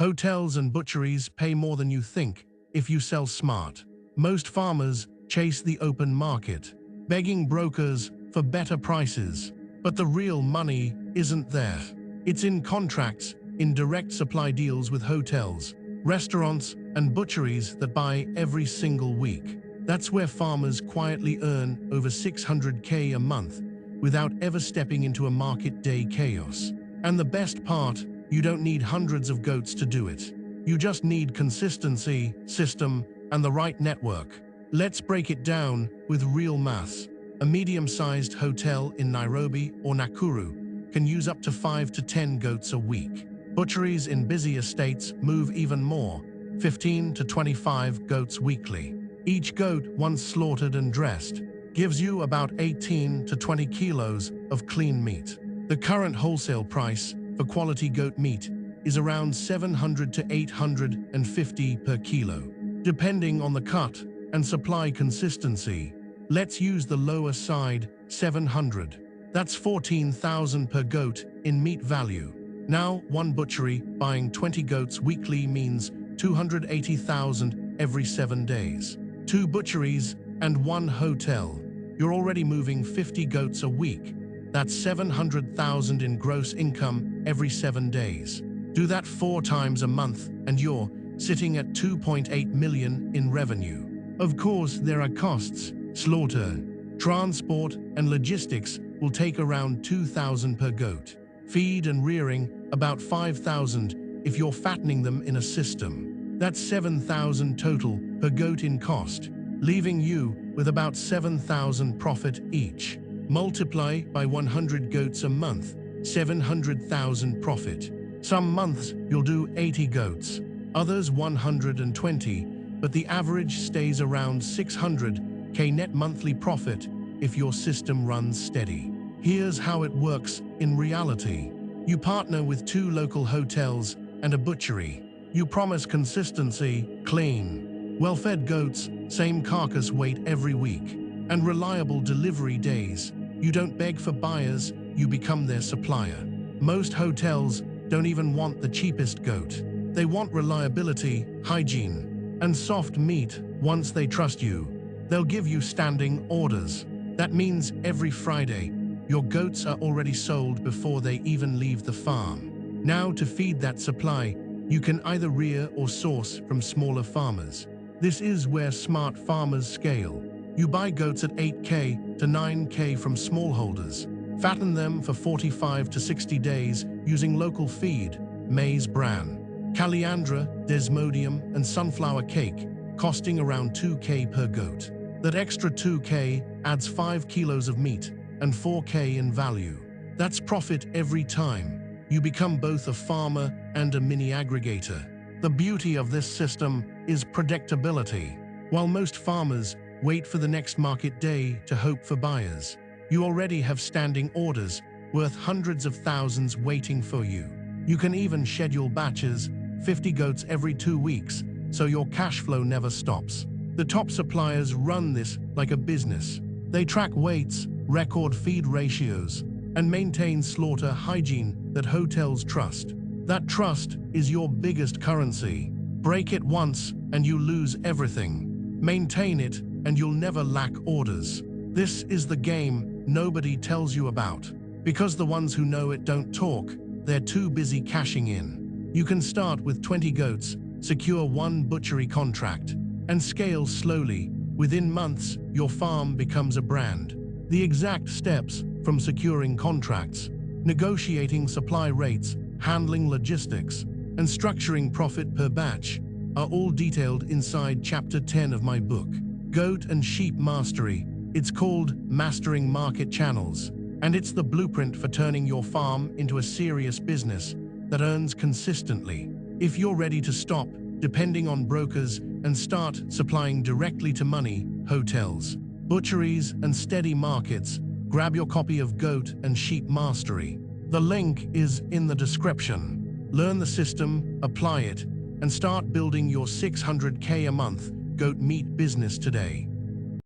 Hotels and butcheries pay more than you think if you sell smart. Most farmers chase the open market, begging brokers for better prices. But the real money isn't there. It's in contracts, in direct supply deals with hotels, restaurants, and butcheries that buy every single week. That's where farmers quietly earn over 600K a month without ever stepping into a market day chaos. And the best part, you don't need hundreds of goats to do it. You just need consistency, system, and the right network. Let's break it down with real maths. A medium-sized hotel in Nairobi or Nakuru can use up to 5 to 10 goats a week. Butcheries in busy estates move even more, 15 to 25 goats weekly. Each goat, once slaughtered and dressed, gives you about 18 to 20 kilos of clean meat. The current wholesale price for quality goat meat is around 700 to 850 per kilo, depending on the cut and supply consistency. Let's use the lower side, 700. That's 14,000 per goat in meat value. Now, one butchery buying 20 goats weekly means 280,000 every 7 days. 2 butcheries and 1 hotel. You're already moving 50 goats a week. That's 700,000 in gross income every 7 days. Do that 4 times a month and you're sitting at 2.8 million in revenue. Of course, there are costs. Slaughter, transport, and logistics will take around 2,000 per goat. Feed and rearing, about 5,000 if you're fattening them in a system. That's 7,000 total per goat in cost, leaving you with about 7,000 profit each. Multiply by 100 goats a month, 700,000 profit. Some months you'll do 80 goats, others 120, but the average stays around 600K net monthly profit if your system runs steady. Here's how it works in reality. You partner with 2 local hotels and a butchery. You promise consistency, clean, well-fed goats, same carcass weight every week, and reliable delivery days. You don't beg for buyers, you become their supplier. Most hotels don't even want the cheapest goat. They want reliability, hygiene, and soft meat. Once they trust you, they'll give you standing orders. That means every Friday, your goats are already sold before they even leave the farm. Now, to feed that supply, you can either rear or source from smaller farmers. This is where smart farmers scale. You buy goats at 8K to 9K from smallholders. Fatten them for 45 to 60 days using local feed, maize bran, caliandra, desmodium, and sunflower cake, costing around 2K per goat. That extra 2K adds 5 kilos of meat and 4K in value. That's profit every time. You become both a farmer and a mini aggregator. The beauty of this system is predictability. While most farmers wait for the next market day to hope for buyers, you already have standing orders worth hundreds of thousands waiting for you. You can even schedule batches, 50 goats every 2 weeks, so your cash flow never stops. The top suppliers run this like a business. They track weights, record feed ratios, and maintain slaughter hygiene that hotels trust. That trust is your biggest currency. Break it once and you lose everything. Maintain it and you'll never lack orders. This is the game nobody tells you about. Because the ones who know it don't talk, they're too busy cashing in. You can start with 20 goats, secure 1 butchery contract, and scale slowly. Within months, your farm becomes a brand. The exact steps, from securing contracts, negotiating supply rates, handling logistics, and structuring profit per batch, are all detailed inside Chapter 10 of my book, Goat and Sheep Mastery. It's called Mastering Market Channels, and it's the blueprint for turning your farm into a serious business that earns consistently. If you're ready to stop depending on brokers and start supplying directly to money, hotels, butcheries, and steady markets, grab your copy of Goat and Sheep Mastery. The link is in the description. Learn the system, apply it, and start building your 600K a month goat meat business today.